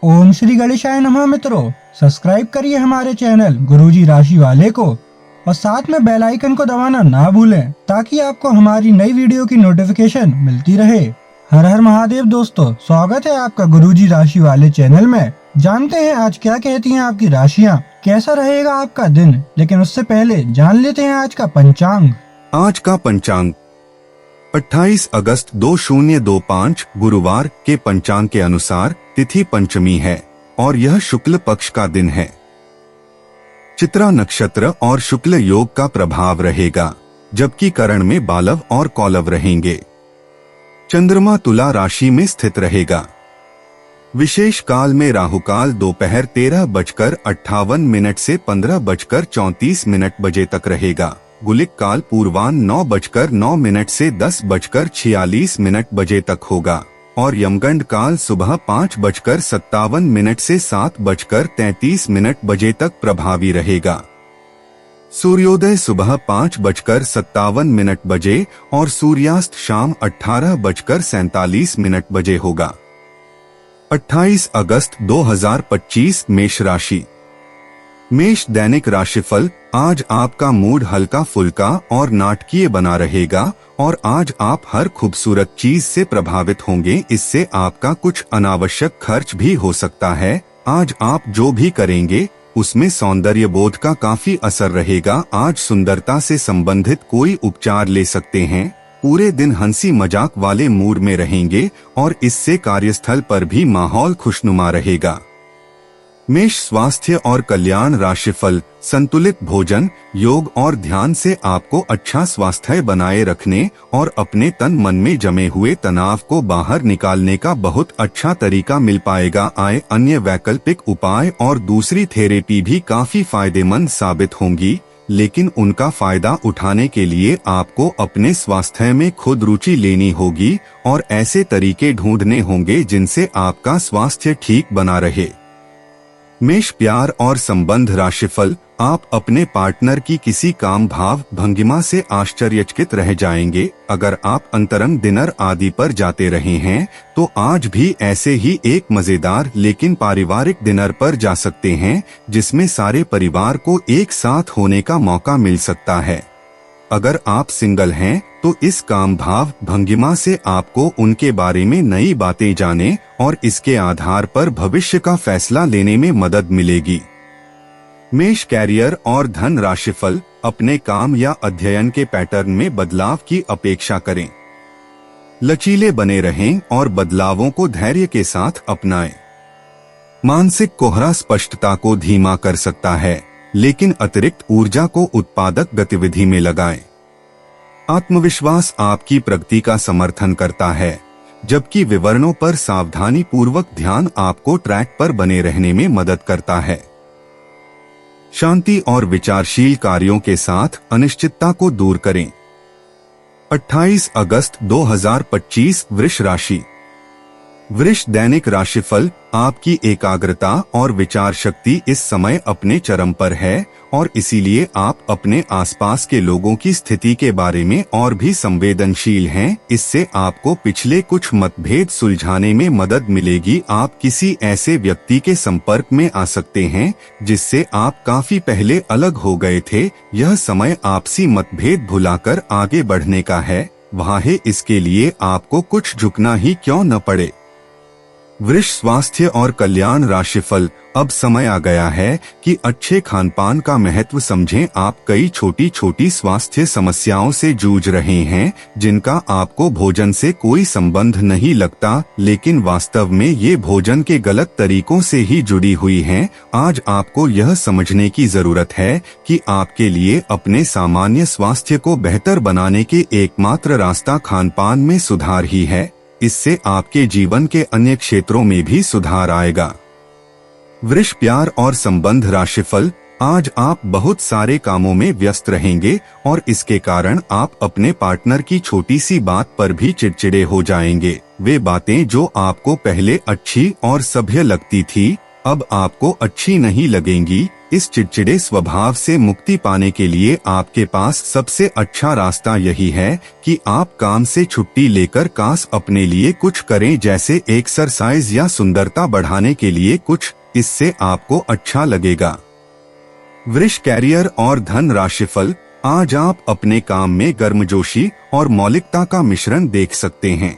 ओम श्री गणेशाय नमः। मित्रों, सब्सक्राइब करिए हमारे चैनल गुरुजी राशि वाले को और साथ में बेल आइकन को दबाना ना भूलें ताकि आपको हमारी नई वीडियो की नोटिफिकेशन मिलती रहे। हर हर महादेव दोस्तों, स्वागत है आपका गुरुजी राशि वाले चैनल में। जानते हैं आज क्या कहती हैं आपकी राशियां, कैसा रहेगा आपका दिन। लेकिन उससे पहले जान लेते हैं आज का पंचांग। आज का पंचांग 28 अगस्त 2025 गुरुवार के पंचांग के अनुसार तिथि पंचमी है और यह शुक्ल पक्ष का दिन है। चित्रा नक्षत्र और शुक्ल योग का प्रभाव रहेगा, जबकि करण में बालव और कौलव रहेंगे। चंद्रमा तुला राशि में स्थित रहेगा। विशेष काल में राहुकाल दोपहर 13:58 से 15:34 बजे तक रहेगा। गुलिक काल पूर्वाह्न 9:09 से 10:46 बजे तक होगा और यमगंड काल सुबह 5:57 से 7:33 बजे तक प्रभावी रहेगा। सूर्योदय सुबह 5:57 बजे और सूर्यास्त शाम 18:47 बजे होगा। 28 अगस्त 2025 मेष राशि। मेष दैनिक राशिफल। आज आपका मूड हल्का फुल्का और नाटकीय बना रहेगा और आज आप हर खूबसूरत चीज से प्रभावित होंगे। इससे आपका कुछ अनावश्यक खर्च भी हो सकता है। आज आप जो भी करेंगे उसमें सौंदर्य बोध का काफी असर रहेगा। आज सुंदरता से संबंधित कोई उपचार ले सकते हैं। पूरे दिन हंसी मजाक वाले मूड में रहेंगे और इससे कार्यस्थल पर भी माहौल खुशनुमा रहेगा। मेष स्वास्थ्य और कल्याण राशिफल। संतुलित भोजन, योग और ध्यान से आपको अच्छा स्वास्थ्य बनाए रखने और अपने तन मन में जमे हुए तनाव को बाहर निकालने का बहुत अच्छा तरीका मिल पाएगा। अन्य वैकल्पिक उपाय और दूसरी थेरेपी भी काफी फायदेमंद साबित होंगी, लेकिन उनका फायदा उठाने के लिए आपको अपने स्वास्थ्य में खुद रुचि लेनी होगी और ऐसे तरीके ढूंढने होंगे जिनसे आपका स्वास्थ्य ठीक बना रहे। मेष प्यार और संबंध राशिफल। आप अपने पार्टनर की किसी काम भाव भंगिमा से आश्चर्यचकित रह जाएंगे। अगर आप अंतरंग डिनर आदि पर जाते रहे हैं तो आज भी ऐसे ही एक मजेदार लेकिन पारिवारिक डिनर पर जा सकते हैं, जिसमें सारे परिवार को एक साथ होने का मौका मिल सकता है। अगर आप सिंगल हैं तो इस काम भाव भंगिमा से आपको उनके बारे में नई बातें जाने और इसके आधार पर भविष्य का फैसला लेने में मदद मिलेगी। मेष कैरियर और धन राशिफल। अपने काम या अध्ययन के पैटर्न में बदलाव की अपेक्षा करें। लचीले बने रहें और बदलावों को धैर्य के साथ अपनाएं। मानसिक कोहरा स्पष्टता को धीमा कर सकता है, लेकिन अतिरिक्त ऊर्जा को उत्पादक गतिविधि में लगाएं। आत्मविश्वास आपकी प्रगति का समर्थन करता है, जबकि विवरणों पर सावधानी पूर्वक ध्यान आपको ट्रैक पर बने रहने में मदद करता है। शांति और विचारशील कार्यों के साथ अनिश्चितता को दूर करें। 28 अगस्त 2025 वृष राशि। वृष दैनिक राशिफल। आपकी एकाग्रता और विचार शक्ति इस समय अपने चरम पर है और इसीलिए आप अपने आसपास के लोगों की स्थिति के बारे में और भी संवेदनशील हैं। इससे आपको पिछले कुछ मतभेद सुलझाने में मदद मिलेगी। आप किसी ऐसे व्यक्ति के संपर्क में आ सकते हैं जिससे आप काफी पहले अलग हो गए थे। यह समय आपसी मतभेद भुलाकर आगे बढ़ने का है। वहाँ है, इसके लिए आपको कुछ झुकना ही क्यों न पड़े। वृष स्वास्थ्य और कल्याण राशिफल। अब समय आ गया है कि अच्छे खानपान का महत्व समझें। आप कई छोटी छोटी स्वास्थ्य समस्याओं से जूझ रहे हैं जिनका आपको भोजन से कोई संबंध नहीं लगता, लेकिन वास्तव में ये भोजन के गलत तरीकों से ही जुड़ी हुई हैं। आज आपको यह समझने की जरूरत है कि आपके लिए अपने सामान्य स्वास्थ्य को बेहतर बनाने के एकमात्र रास्ता खानपान में सुधार ही है। इससे आपके जीवन के अन्य क्षेत्रों में भी सुधार आएगा। वृष प्यार और संबंध राशिफल। आज आप बहुत सारे कामों में व्यस्त रहेंगे और इसके कारण आप अपने पार्टनर की छोटी सी बात पर भी चिड़चिड़े हो जाएंगे। वे बातें जो आपको पहले अच्छी और सभ्य लगती थी अब आपको अच्छी नहीं लगेंगी। इस चिड़चिड़े स्वभाव से मुक्ति पाने के लिए आपके पास सबसे अच्छा रास्ता यही है कि आप काम से छुट्टी लेकर खास अपने लिए कुछ करें, जैसे एक्सरसाइज या सुंदरता बढ़ाने के लिए कुछ। इससे आपको अच्छा लगेगा। वृष कैरियर और धन राशिफल। आज आप अपने काम में गर्मजोशी और मौलिकता का मिश्रण देख सकते हैं।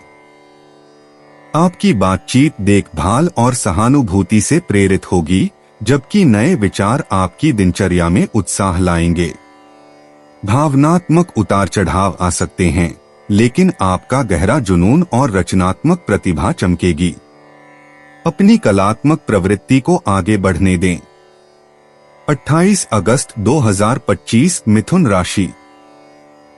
आपकी बातचीत देखभाल और सहानुभूति से प्रेरित होगी, जबकि नए विचार आपकी दिनचर्या में उत्साह लाएंगे। भावनात्मक उतार चढ़ाव आ सकते हैं, लेकिन आपका गहरा जुनून और रचनात्मक प्रतिभा चमकेगी। अपनी कलात्मक प्रवृत्ति को आगे बढ़ने दें। 28 अगस्त 2025 मिथुन राशि।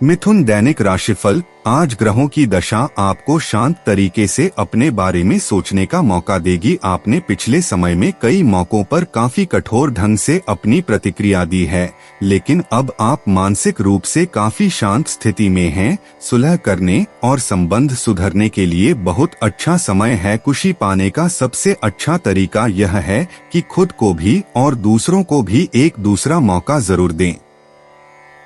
मिथुन दैनिक राशिफल। आज ग्रहों की दशा आपको शांत तरीके से अपने बारे में सोचने का मौका देगी। आपने पिछले समय में कई मौकों पर काफी कठोर ढंग से अपनी प्रतिक्रिया दी है, लेकिन अब आप मानसिक रूप से काफी शांत स्थिति में हैं। सुलह करने और संबंध सुधरने के लिए बहुत अच्छा समय है। खुशी पाने का सबसे अच्छा तरीका यह है कि खुद को भी और दूसरों को भी एक दूसरा मौका जरूर दें।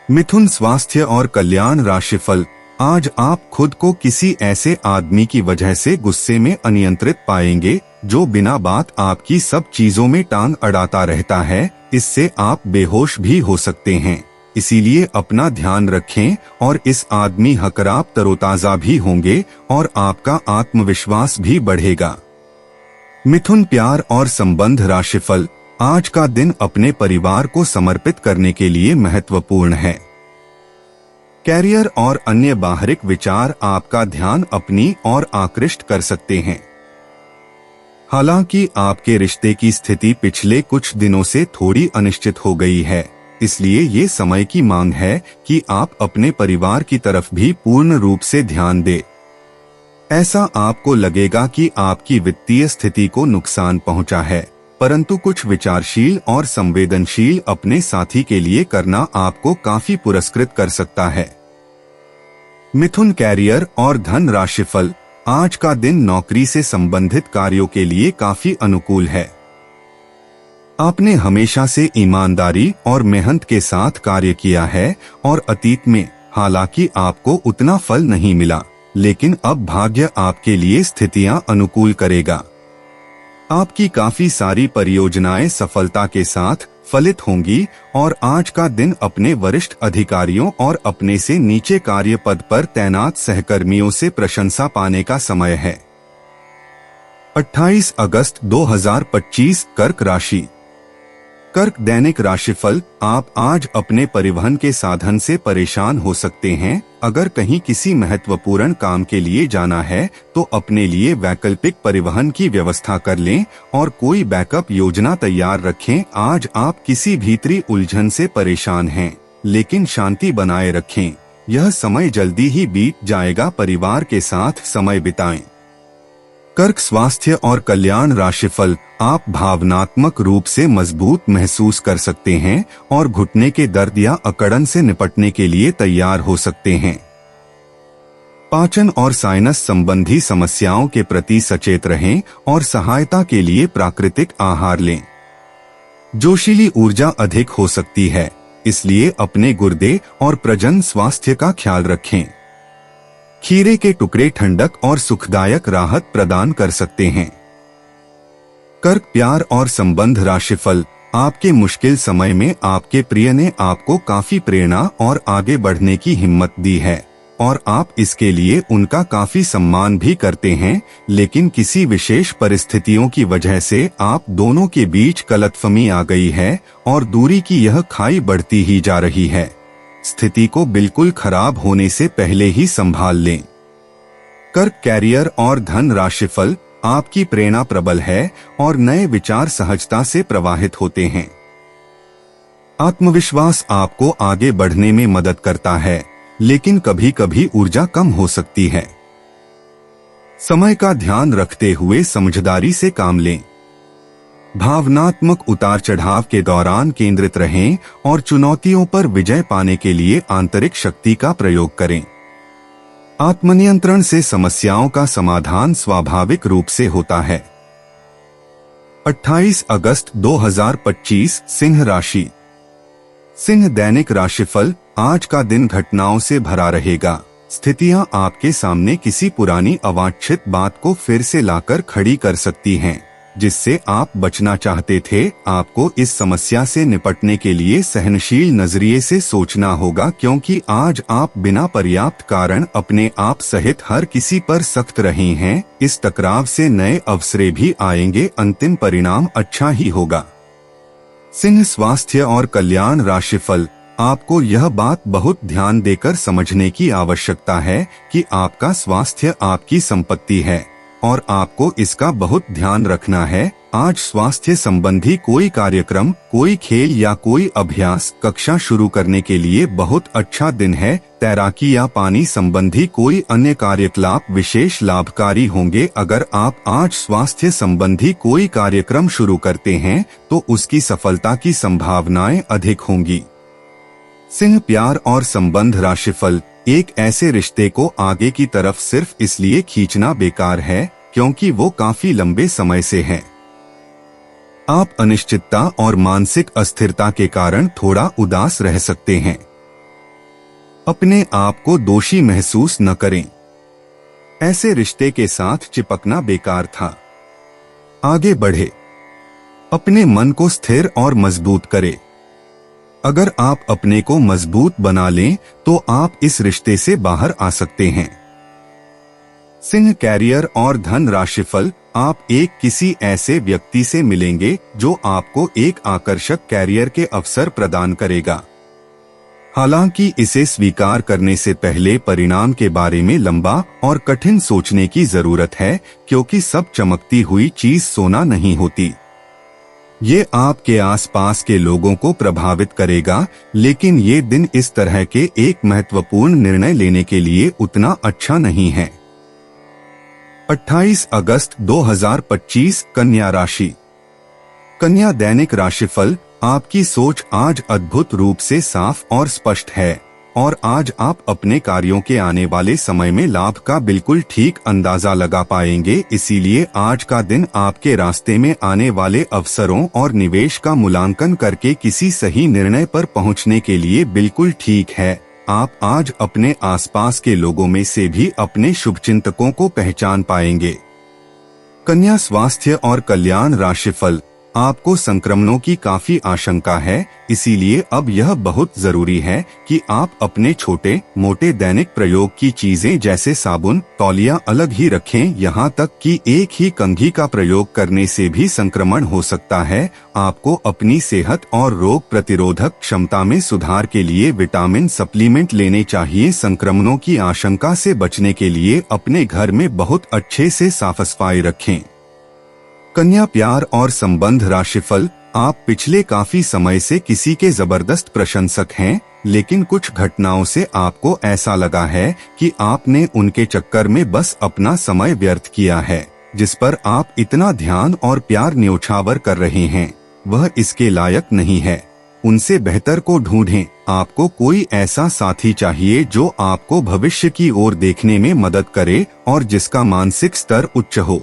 मिथुन स्वास्थ्य और कल्याण राशिफल। आज आप खुद को किसी ऐसे आदमी की वजह से गुस्से में अनियंत्रित पाएंगे जो बिना बात आपकी सब चीजों में टांग अड़ाता रहता है। इससे आप बेहोश भी हो सकते हैं, इसीलिए अपना ध्यान रखें। और इस आदमी हकर आप तरोताजा भी होंगे और आपका आत्मविश्वास भी बढ़ेगा। मिथुन प्यार और संबंध राशिफल। आज का दिन अपने परिवार को समर्पित करने के लिए महत्वपूर्ण है। कैरियर और अन्य बाहरिक विचार आपका ध्यान अपनी ओर आकृष्ट कर सकते हैं। हालांकि आपके रिश्ते की स्थिति पिछले कुछ दिनों से थोड़ी अनिश्चित हो गई है, इसलिए ये समय की मांग है कि आप अपने परिवार की तरफ भी पूर्ण रूप से ध्यान दें। ऐसा आपको लगेगा कि आपकी वित्तीय स्थिति को नुकसान पहुंचा है, परंतु कुछ विचारशील और संवेदनशील अपने साथी के लिए करना आपको काफी पुरस्कृत कर सकता है। मिथुन कैरियर और धन राशिफल। आज का दिन नौकरी से संबंधित कार्यों के लिए काफी अनुकूल है। आपने हमेशा से ईमानदारी और मेहनत के साथ कार्य किया है और अतीत में हालांकि आपको उतना फल नहीं मिला, लेकिन अब भाग्य आपके लिए स्थितियां अनुकूल करेगा। आपकी काफी सारी परियोजनाएं सफलता के साथ फलित होंगी और आज का दिन अपने वरिष्ठ अधिकारियों और अपने से नीचे कार्य पद पर तैनात सहकर्मियों से प्रशंसा पाने का समय है। 28 अगस्त 2025 कर्क राशि। कर्क दैनिक राशिफल। आप आज अपने परिवहन के साधन से परेशान हो सकते हैं। अगर कहीं किसी महत्वपूर्ण काम के लिए जाना है तो अपने लिए वैकल्पिक परिवहन की व्यवस्था कर लें और कोई बैकअप योजना तैयार रखें। आज आप किसी भीतरी उलझन से परेशान हैं, लेकिन शांति बनाए रखें। यह समय जल्दी ही बीत जाएगा। परिवार के साथ समय बिताएं। कर्क स्वास्थ्य और कल्याण राशिफल। आप भावनात्मक रूप से मजबूत महसूस कर सकते हैं और घुटने के दर्द या अकड़न से निपटने के लिए तैयार हो सकते हैं। पाचन और साइनस संबंधी समस्याओं के प्रति सचेत रहें और सहायता के लिए प्राकृतिक आहार लें। जोशीली ऊर्जा अधिक हो सकती है, इसलिए अपने गुर्दे और प्रजनन स्वास्थ्य का ख्याल रखें। खीरे के टुकड़े ठंडक और सुखदायक राहत प्रदान कर सकते हैं। कर्क प्यार और संबंध राशिफल। आपके मुश्किल समय में आपके प्रिय ने आपको काफी प्रेरणा और आगे बढ़ने की हिम्मत दी है और आप इसके लिए उनका काफी सम्मान भी करते हैं, लेकिन किसी विशेष परिस्थितियों की वजह से आप दोनों के बीच गलतफहमी आ गई है और दूरी की यह खाई बढ़ती ही जा रही है। स्थिति को बिल्कुल खराब होने से पहले ही संभाल लें। कर्क कैरियर और धन राशिफल। आपकी प्रेरणा प्रबल है और नए विचार सहजता से प्रवाहित होते हैं। आत्मविश्वास आपको आगे बढ़ने में मदद करता है, लेकिन कभी कभी ऊर्जा कम हो सकती है। समय का ध्यान रखते हुए समझदारी से काम लें। भावनात्मक उतार चढ़ाव के दौरान केंद्रित रहें और चुनौतियों पर विजय पाने के लिए आंतरिक शक्ति का प्रयोग करें। आत्मनियंत्रण से समस्याओं का समाधान स्वाभाविक रूप से होता है। 28 अगस्त 2025 सिंह राशि। सिंह दैनिक राशिफल। आज का दिन घटनाओं से भरा रहेगा। स्थितियां आपके सामने किसी पुरानी अवांछित बात को फिर से लाकर खड़ी कर सकती हैं, जिससे आप बचना चाहते थे। आपको इस समस्या से निपटने के लिए सहनशील नजरिए से सोचना होगा, क्योंकि आज आप बिना पर्याप्त कारण अपने आप सहित हर किसी पर सख्त रहे हैं। इस टकराव से नए अवसर भी आएंगे, अंतिम परिणाम अच्छा ही होगा। सिंह स्वास्थ्य और कल्याण राशिफल। आपको यह बात बहुत ध्यान देकर समझने की आवश्यकता है कि आपका स्वास्थ्य आपकी संपत्ति है और आपको इसका बहुत ध्यान रखना है। आज स्वास्थ्य संबंधी कोई कार्यक्रम, कोई खेल या कोई अभ्यास कक्षा शुरू करने के लिए बहुत अच्छा दिन है। तैराकी या पानी संबंधी कोई अन्य कार्यकलाप विशेष लाभकारी होंगे। अगर आप आज स्वास्थ्य संबंधी कोई कार्यक्रम शुरू करते हैं तो उसकी सफलता की संभावनाएं अधिक होंगी। सिंह प्यार और संबंध राशिफल। एक ऐसे रिश्ते को आगे की तरफ सिर्फ इसलिए खींचना बेकार है क्योंकि वो काफी लंबे समय से है। आप अनिश्चितता और मानसिक अस्थिरता के कारण थोड़ा उदास रह सकते हैं। अपने आप को दोषी महसूस न करें। ऐसे रिश्ते के साथ चिपकना बेकार था। आगे बढ़े। अपने मन को स्थिर और मजबूत करें। अगर आप अपने को मजबूत बना लें तो आप इस रिश्ते से बाहर आ सकते हैं। सिंह कैरियर और धन राशिफल। आप एक किसी ऐसे व्यक्ति से मिलेंगे जो आपको एक आकर्षक कैरियर के अवसर प्रदान करेगा। हालांकि इसे स्वीकार करने से पहले परिणाम के बारे में लंबा और कठिन सोचने की जरूरत है, क्योंकि सब चमकती हुई चीज सोना नहीं होती। ये आपके आसपास के लोगों को प्रभावित करेगा, लेकिन ये दिन इस तरह के एक महत्वपूर्ण निर्णय लेने के लिए उतना अच्छा नहीं है। 28 अगस्त 2025 कन्या राशि। कन्या दैनिक राशिफल। आपकी सोच आज अद्भुत रूप से साफ और स्पष्ट है और आज आप अपने कार्यों के आने वाले समय में लाभ का बिल्कुल ठीक अंदाजा लगा पाएंगे। इसीलिए आज का दिन आपके रास्ते में आने वाले अवसरों और निवेश का मूल्यांकन करके किसी सही निर्णय पर पहुंचने के लिए बिल्कुल ठीक है। आप आज अपने आसपास के लोगों में से भी अपने शुभचिंतकों को पहचान पाएंगे। कन्या स्वास्थ्य और कल्याण राशिफल। आपको संक्रमणों की काफी आशंका है, इसीलिए अब यह बहुत जरूरी है कि आप अपने छोटे मोटे दैनिक प्रयोग की चीजें जैसे साबुन, तौलिया अलग ही रखें। यहाँ तक कि एक ही कंघी का प्रयोग करने से भी संक्रमण हो सकता है। आपको अपनी सेहत और रोग प्रतिरोधक क्षमता में सुधार के लिए विटामिन सप्लीमेंट लेने चाहिए। संक्रमणों की आशंका से बचने के लिए अपने घर में बहुत अच्छे से साफ सफाई रखें। कन्या प्यार और संबंध राशिफल। आप पिछले काफी समय से किसी के जबरदस्त प्रशंसक हैं, लेकिन कुछ घटनाओं से आपको ऐसा लगा है कि आपने उनके चक्कर में बस अपना समय व्यर्थ किया है। जिस पर आप इतना ध्यान और प्यार न्योछावर कर रहे हैं, वह इसके लायक नहीं है। उनसे बेहतर को ढूंढें। आपको कोई ऐसा साथी चाहिए जो आपको भविष्य की ओर देखने में मदद करे और जिसका मानसिक स्तर उच्च हो।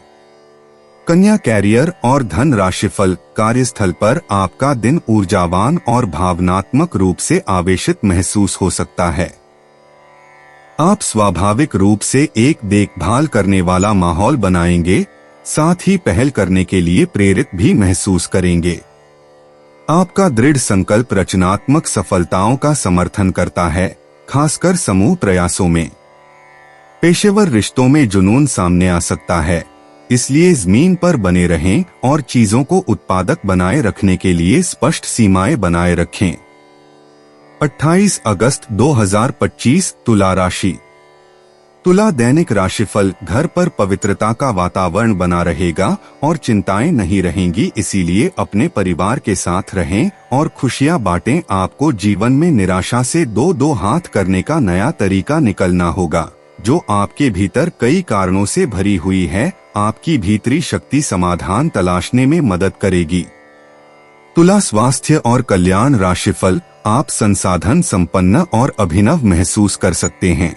कन्या कैरियर और धन राशिफल। कार्यस्थल पर आपका दिन ऊर्जावान और भावनात्मक रूप से आवेशित महसूस हो सकता है। आप स्वाभाविक रूप से एक देखभाल करने वाला माहौल बनाएंगे, साथ ही पहल करने के लिए प्रेरित भी महसूस करेंगे। आपका दृढ़ संकल्प रचनात्मक सफलताओं का समर्थन करता है, खासकर समूह प्रयासों में। पेशेवर रिश्तों में जुनून सामने आ सकता है, इसलिए जमीन पर बने रहें और चीजों को उत्पादक बनाए रखने के लिए स्पष्ट सीमाएं बनाए रखें। 28 अगस्त 2025 तुला राशि। तुला दैनिक राशिफल। घर पर पवित्रता का वातावरण बना रहेगा और चिंताएं नहीं रहेंगी, इसीलिए अपने परिवार के साथ रहें और खुशियां बांटें। आपको जीवन में निराशा से दो हाथ करने का नया तरीका निकलना होगा, जो आपके भीतर कई कारणों से भरी हुई है। आपकी भीतरी शक्ति समाधान तलाशने में मदद करेगी। तुला स्वास्थ्य और कल्याण राशिफल। आप संसाधन संपन्न और अभिनव महसूस कर सकते हैं।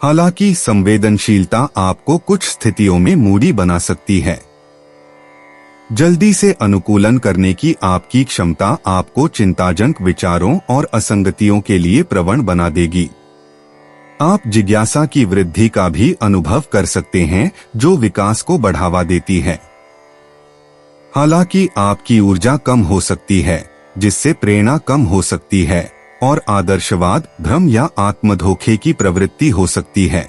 हालांकि संवेदनशीलता आपको कुछ स्थितियों में मूडी बना सकती है। जल्दी से अनुकूलन करने की आपकी क्षमता आपको चिंताजनक विचारों और असंगतियों के लिए प्रवण बना देगी। आप जिज्ञासा की वृद्धि का भी अनुभव कर सकते हैं जो विकास को बढ़ावा देती है। हालांकि आपकी ऊर्जा कम हो सकती है, जिससे प्रेरणा कम हो सकती है और आदर्शवाद, भ्रम या आत्मधोखे की प्रवृत्ति हो सकती है।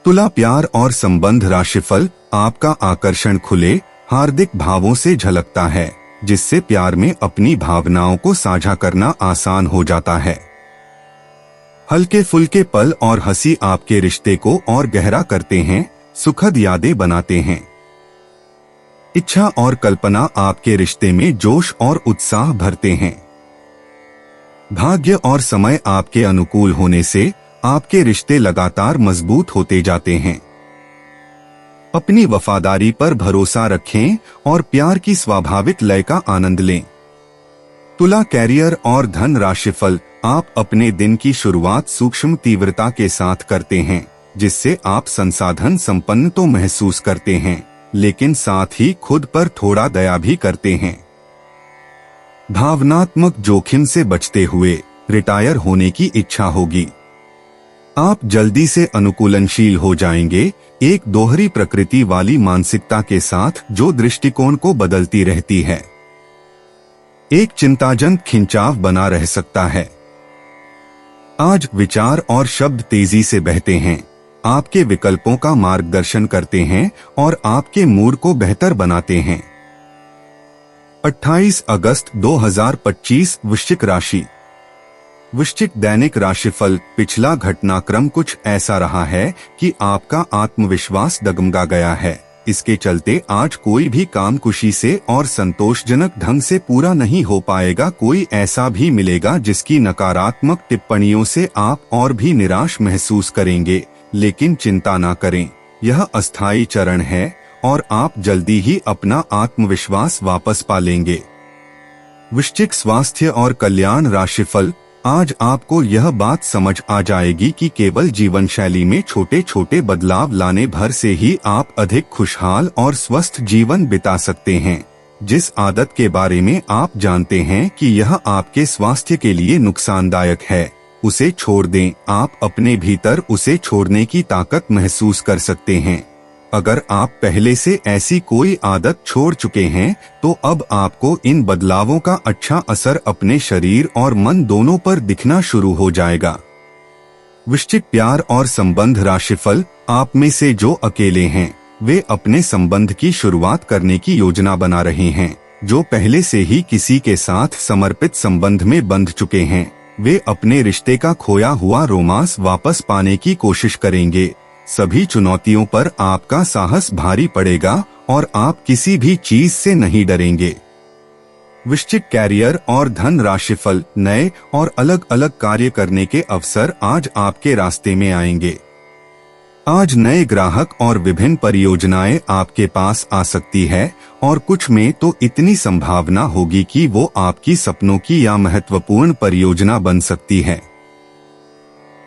तुला प्यार और संबंध राशिफल, आपका आकर्षण खुले हार्दिक भावों से झलकता है, जिससे प्यार में अपनी भावनाओं को साझा करना आसान हो जाता है। हल्के फुल्के पल और हंसी आपके रिश्ते को और गहरा करते हैं, सुखद यादें बनाते हैं। इच्छा और कल्पना आपके रिश्ते में जोश और उत्साह भरते हैं। भाग्य और समय आपके अनुकूल होने से आपके रिश्ते लगातार मजबूत होते जाते हैं। अपनी वफादारी पर भरोसा रखें और प्यार की स्वाभाविक लय का आनंद लें। तुला कैरियर और धन राशिफल, आप अपने दिन की शुरुआत सूक्ष्म तीव्रता के साथ करते हैं, जिससे आप संसाधन संपन्न तो महसूस करते हैं, लेकिन साथ ही खुद पर थोड़ा दया भी करते हैं। भावनात्मक जोखिम से बचते हुए रिटायर होने की इच्छा होगी। आप जल्दी से अनुकूलनशील हो जाएंगे, एक दोहरी प्रकृति वाली मानसिकता के साथ जो दृष्टिकोण को बदलती रहती है। एक चिंताजनक खिंचाव बना रह सकता है। आज विचार और शब्द तेजी से बहते हैं, आपके विकल्पों का मार्गदर्शन करते हैं और आपके मूड को बेहतर बनाते हैं। 28 अगस्त 2025 वृश्चिक राशि। वृश्चिक दैनिक राशिफल, पिछला घटनाक्रम कुछ ऐसा रहा है कि आपका आत्मविश्वास डगमगा गया है। इसके चलते आज कोई भी काम खुशी से और संतोषजनक ढंग से पूरा नहीं हो पाएगा। कोई ऐसा भी मिलेगा जिसकी नकारात्मक टिप्पणियों से आप और भी निराश महसूस करेंगे, लेकिन चिंता ना करें, यह अस्थायी चरण है और आप जल्दी ही अपना आत्मविश्वास वापस पा लेंगे। वृश्चिक स्वास्थ्य और कल्याण राशिफल, आज आपको यह बात समझ आ जाएगी कि केवल जीवन शैली में छोटे छोटे बदलाव लाने भर से ही आप अधिक खुशहाल और स्वस्थ जीवन बिता सकते हैं। जिस आदत के बारे में आप जानते हैं कि यह आपके स्वास्थ्य के लिए नुकसानदायक है, उसे छोड़ दें। आप अपने भीतर उसे छोड़ने की ताकत महसूस कर सकते हैं। अगर आप पहले से ऐसी कोई आदत छोड़ चुके हैं, तो अब आपको इन बदलावों का अच्छा असर अपने शरीर और मन दोनों पर दिखना शुरू हो जाएगा। वृश्चिक प्यार और संबंध राशिफल, आप में से जो अकेले हैं, वे अपने संबंध की शुरुआत करने की योजना बना रहे हैं। जो पहले से ही किसी के साथ समर्पित संबंध में बंध चुके हैं, वे अपने रिश्ते का खोया हुआ रोमांस वापस पाने की कोशिश करेंगे। सभी चुनौतियों पर आपका साहस भारी पड़ेगा और आप किसी भी चीज से नहीं डरेंगे। वृश्चिक कैरियर और धन राशिफल, नए और अलग अलग कार्य करने के अवसर आज आपके रास्ते में आएंगे। आज नए ग्राहक और विभिन्न परियोजनाएं आपके पास आ सकती है और कुछ में तो इतनी संभावना होगी कि वो आपकी सपनों की या महत्वपूर्ण परियोजना बन सकती है।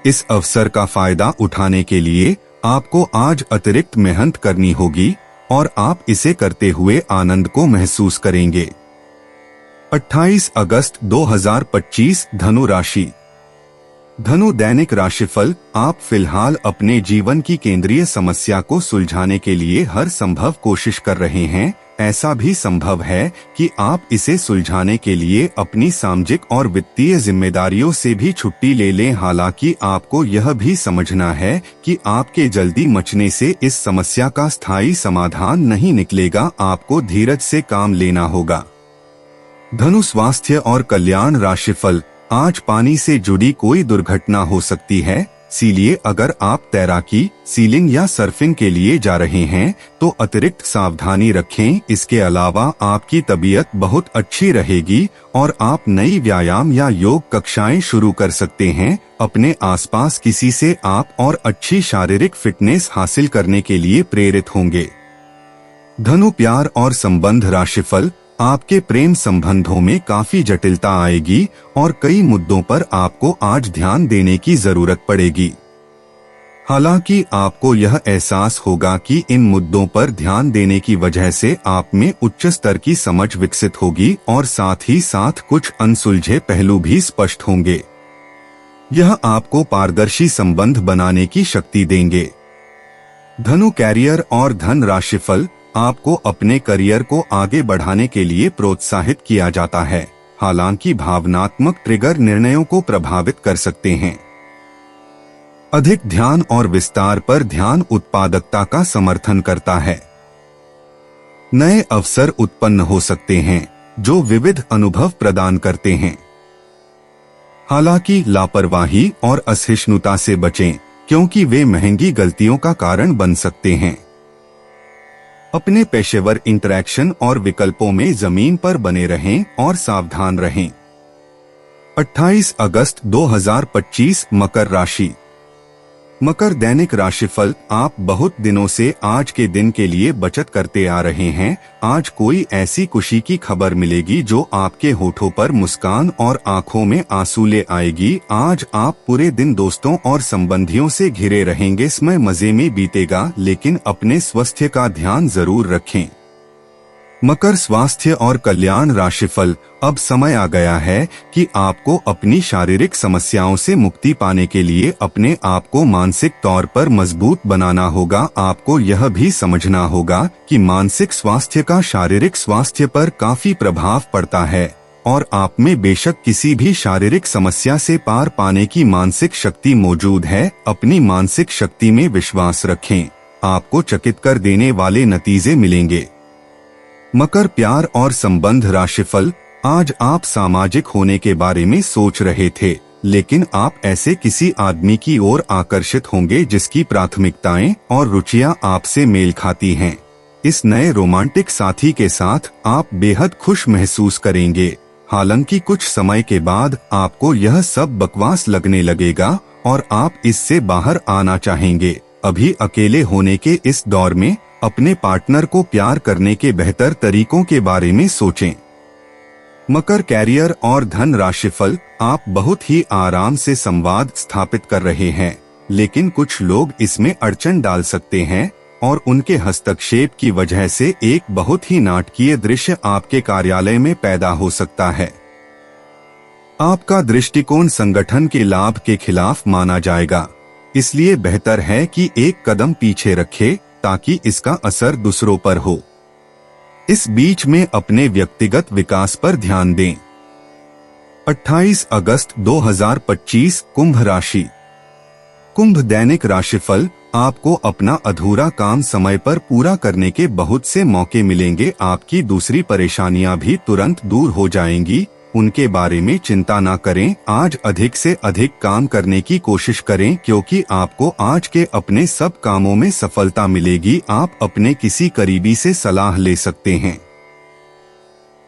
इस अवसर का फायदा उठाने के लिए आपको आज अतिरिक्त मेहनत करनी होगी और आप इसे करते हुए आनंद को महसूस करेंगे। 28 अगस्त 2025 धनु राशि। धनु दैनिक राशिफल, आप फिलहाल अपने जीवन की केंद्रीय समस्या को सुलझाने के लिए हर संभव कोशिश कर रहे हैं। ऐसा भी संभव है कि आप इसे सुलझाने के लिए अपनी सामाजिक और वित्तीय जिम्मेदारियों से भी छुट्टी ले लें। हालांकि आपको यह भी समझना है कि आपके जल्दी मचने से इस समस्या का स्थायी समाधान नहीं निकलेगा। आपको धीरज से काम लेना होगा। धनु स्वास्थ्य और कल्याण राशिफल, आज पानी से जुड़ी कोई दुर्घटना हो सकती है, इसीलिए अगर आप तैराकी, सीलिंग या सर्फिंग के लिए जा रहे हैं तो अतिरिक्त सावधानी रखें। इसके अलावा आपकी तबीयत बहुत अच्छी रहेगी और आप नई व्यायाम या योग कक्षाएं शुरू कर सकते हैं। अपने आसपास किसी से आप और अच्छी शारीरिक फिटनेस हासिल करने के लिए प्रेरित होंगे। धनु प्यार और संबंध राशिफल, आपके प्रेम संबंधों में काफी जटिलता आएगी और कई मुद्दों पर आपको आज ध्यान देने की जरूरत पड़ेगी। हालांकि आपको यह एहसास होगा कि इन मुद्दों पर ध्यान देने की वजह से आप में उच्च स्तर की समझ विकसित होगी और साथ ही साथ कुछ अनसुलझे पहलू भी स्पष्ट होंगे। यह आपको पारदर्शी संबंध बनाने की शक्ति देंगे। धनु कैरियर और धन राशिफल, आपको अपने करियर को आगे बढ़ाने के लिए प्रोत्साहित किया जाता है, हालांकि भावनात्मक ट्रिगर निर्णयों को प्रभावित कर सकते हैं। अधिक ध्यान और विस्तार पर ध्यान उत्पादकता का समर्थन करता है। नए अवसर उत्पन्न हो सकते हैं जो विविध अनुभव प्रदान करते हैं। हालांकि लापरवाही और असहिष्णुता से बचें, क्योंकि वे महंगी गलतियों का कारण बन सकते हैं। अपने पेशेवर इंटरैक्शन और विकल्पों में जमीन पर बने रहें और सावधान रहें। 28 अगस्त 2025 मकर राशि। मकर दैनिक राशिफल, आप बहुत दिनों से आज के दिन के लिए बचत करते आ रहे हैं। आज कोई ऐसी खुशी की खबर मिलेगी जो आपके होठों पर मुस्कान और आंखों में आंसू ले आएगी। आज आप पूरे दिन दोस्तों और संबंधियों से घिरे रहेंगे। समय मजे में बीतेगा, लेकिन अपने स्वास्थ्य का ध्यान जरूर रखें। मकर स्वास्थ्य और कल्याण राशिफल, अब समय आ गया है कि आपको अपनी शारीरिक समस्याओं से मुक्ति पाने के लिए अपने आप को मानसिक तौर पर मजबूत बनाना होगा। आपको यह भी समझना होगा कि मानसिक स्वास्थ्य का शारीरिक स्वास्थ्य पर काफी प्रभाव पड़ता है और आप में बेशक किसी भी शारीरिक समस्या से पार पाने की मानसिक शक्ति मौजूद है। अपनी मानसिक शक्ति में विश्वास रखें, आपको चकित कर देने वाले नतीजे मिलेंगे। मकर प्यार और संबंध राशिफल, आज आप सामाजिक होने के बारे में सोच रहे थे, लेकिन आप ऐसे किसी आदमी की ओर आकर्षित होंगे जिसकी प्राथमिकताएं और रुचियां आपसे मेल खाती हैं। इस नए रोमांटिक साथी के साथ आप बेहद खुश महसूस करेंगे। हालांकि कुछ समय के बाद आपको यह सब बकवास लगने लगेगा और आप इससे बाहर आना चाहेंगे। अभी अकेले होने के इस दौर में अपने पार्टनर को प्यार करने के बेहतर तरीकों के बारे में सोचें। मकर कैरियर और धन राशिफल, आप बहुत ही आराम से संवाद स्थापित कर रहे हैं, लेकिन कुछ लोग इसमें अड़चन डाल सकते हैं और उनके हस्तक्षेप की वजह से एक बहुत ही नाटकीय दृश्य आपके कार्यालय में पैदा हो सकता है। आपका दृष्टिकोण संगठन के लाभ के खिलाफ माना जाएगा, इसलिए बेहतर है कि एक कदम पीछे रखें ताकि इसका असर दूसरों पर हो। इस बीच में अपने व्यक्तिगत विकास पर ध्यान दें। 28 अगस्त 2025 कुंभ राशि। कुंभ दैनिक राशिफल, आपको अपना अधूरा काम समय पर पूरा करने के बहुत से मौके मिलेंगे। आपकी दूसरी परेशानियां भी तुरंत दूर हो जाएंगी, उनके बारे में चिंता न करें। आज अधिक से अधिक काम करने की कोशिश करें, क्योंकि आपको आज के अपने सब कामों में सफलता मिलेगी। आप अपने किसी करीबी से सलाह ले सकते हैं।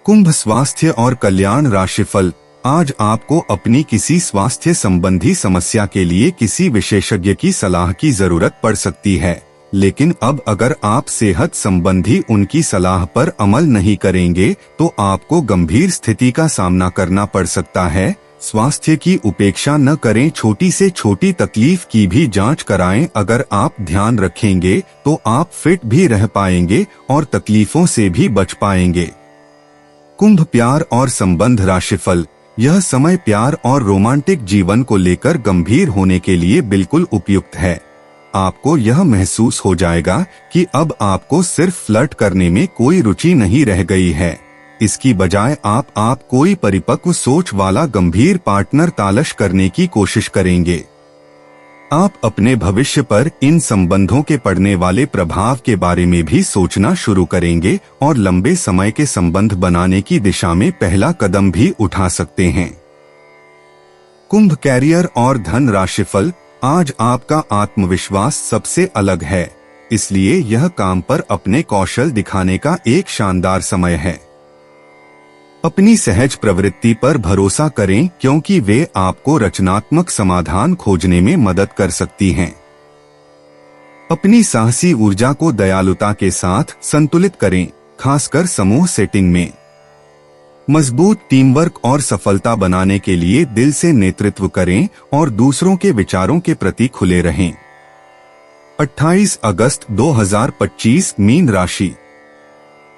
कुंभ स्वास्थ्य और कल्याण राशिफल, आज आपको अपनी किसी स्वास्थ्य संबंधी समस्या के लिए किसी विशेषज्ञ की सलाह की जरूरत पड़ सकती है, लेकिन अब अगर आप सेहत संबंधी उनकी सलाह पर अमल नहीं करेंगे तो आपको गंभीर स्थिति का सामना करना पड़ सकता है। स्वास्थ्य की उपेक्षा न करें, छोटी से छोटी तकलीफ की भी जांच कराएं। अगर आप ध्यान रखेंगे तो आप फिट भी रह पाएंगे और तकलीफों से भी बच पाएंगे। कुंभ प्यार और संबंध राशिफल, यह समय प्यार और रोमांटिक जीवन को लेकर गंभीर होने के लिए बिल्कुल उपयुक्त है। आपको यह महसूस हो जाएगा कि अब आपको सिर्फ फ्लर्ट करने में कोई रुचि नहीं रह गई है। इसकी बजाय आप कोई परिपक्व सोच वाला गंभीर पार्टनर तलाश करने की कोशिश करेंगे। आप अपने भविष्य पर इन संबंधों के पड़ने वाले प्रभाव के बारे में भी सोचना शुरू करेंगे और लंबे समय के संबंध बनाने की दिशा में पहला कदम भी उठा सकते हैं। कुंभ कैरियर और धन राशिफल, आज आपका आत्मविश्वास सबसे अलग है, इसलिए यह काम पर अपने कौशल दिखाने का एक शानदार समय है। अपनी सहज प्रवृत्ति पर भरोसा करें, क्योंकि वे आपको रचनात्मक समाधान खोजने में मदद कर सकती हैं। अपनी साहसी ऊर्जा को दयालुता के साथ संतुलित करें, खासकर समूह सेटिंग में। मजबूत टीमवर्क और सफलता बनाने के लिए दिल से नेतृत्व करें और दूसरों के विचारों के प्रति खुले रहें। 28 अगस्त 2025 मीन राशि।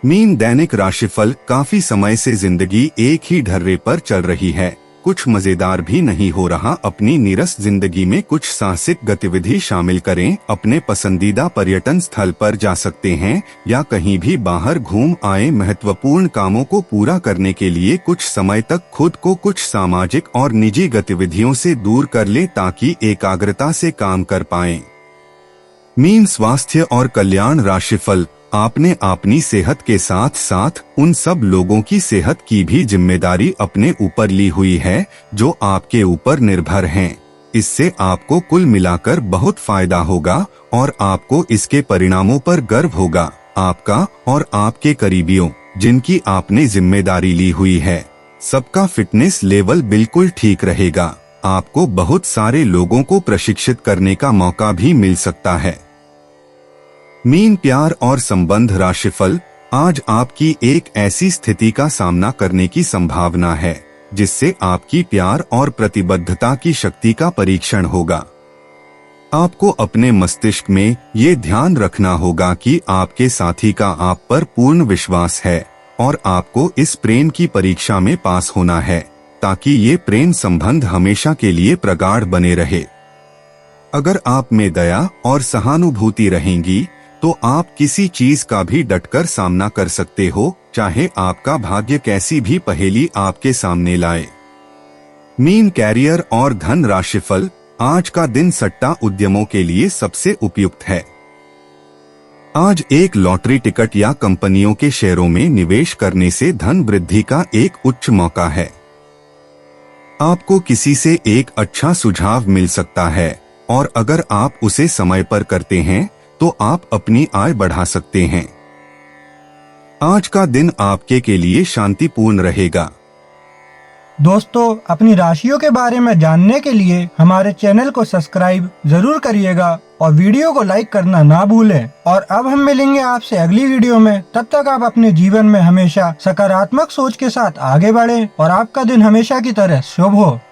मीन दैनिक राशिफल। काफी समय से जिंदगी एक ही ढर्रे पर चल रही है, कुछ मजेदार भी नहीं हो रहा। अपनी नीरस जिंदगी में कुछ साहसिक गतिविधि शामिल करें। अपने पसंदीदा पर्यटन स्थल पर जा सकते हैं या कहीं भी बाहर घूम आए। महत्वपूर्ण कामों को पूरा करने के लिए कुछ समय तक खुद को कुछ सामाजिक और निजी गतिविधियों से दूर कर ले ताकि एकाग्रता से काम कर पाएं। मीन स्वास्थ्य और कल्याण राशिफल। आपने अपनी सेहत के साथ साथ उन सब लोगों की सेहत की भी जिम्मेदारी अपने ऊपर ली हुई है जो आपके ऊपर निर्भर हैं। इससे आपको कुल मिलाकर बहुत फायदा होगा और आपको इसके परिणामों पर गर्व होगा। आपका और आपके करीबियों जिनकी आपने जिम्मेदारी ली हुई है, सबका फिटनेस लेवल बिल्कुल ठीक रहेगा। आपको बहुत सारे लोगों को प्रशिक्षित करने का मौका भी मिल सकता है। मीन प्यार और संबंध राशिफल। आज आपकी एक ऐसी स्थिति का सामना करने की संभावना है जिससे आपकी प्यार और प्रतिबद्धता की शक्ति का परीक्षण होगा। आपको अपने मस्तिष्क में ये ध्यान रखना होगा कि आपके साथी का आप पर पूर्ण विश्वास है और आपको इस प्रेम की परीक्षा में पास होना है ताकि ये प्रेम संबंध हमेशा के लिए प्रगाढ़ बने रहे। अगर आप में दया और सहानुभूति रहेंगी तो आप किसी चीज का भी डटकर सामना कर सकते हो, चाहे आपका भाग्य कैसी भी पहेली आपके सामने लाए। मीन कैरियर और धन राशिफल। आज का दिन सट्टा उद्यमों के लिए सबसे उपयुक्त है। आज एक लॉटरी टिकट या कंपनियों के शेयरों में निवेश करने से धन वृद्धि का एक उच्च मौका है। आपको किसी से एक अच्छा सुझाव मिल सकता है और अगर आप उसे समय पर करते हैं तो आप अपनी आय बढ़ा सकते हैं। आज का दिन आपके के लिए शांतिपूर्ण रहेगा। दोस्तों, अपनी राशियों के बारे में जानने के लिए हमारे चैनल को सब्सक्राइब जरूर करिएगा और वीडियो को लाइक करना ना भूलें। और अब हम मिलेंगे आपसे अगली वीडियो में। तब तक आप अपने जीवन में हमेशा सकारात्मक सोच के साथ आगे बढ़ें और आपका दिन हमेशा की तरह शुभ हो।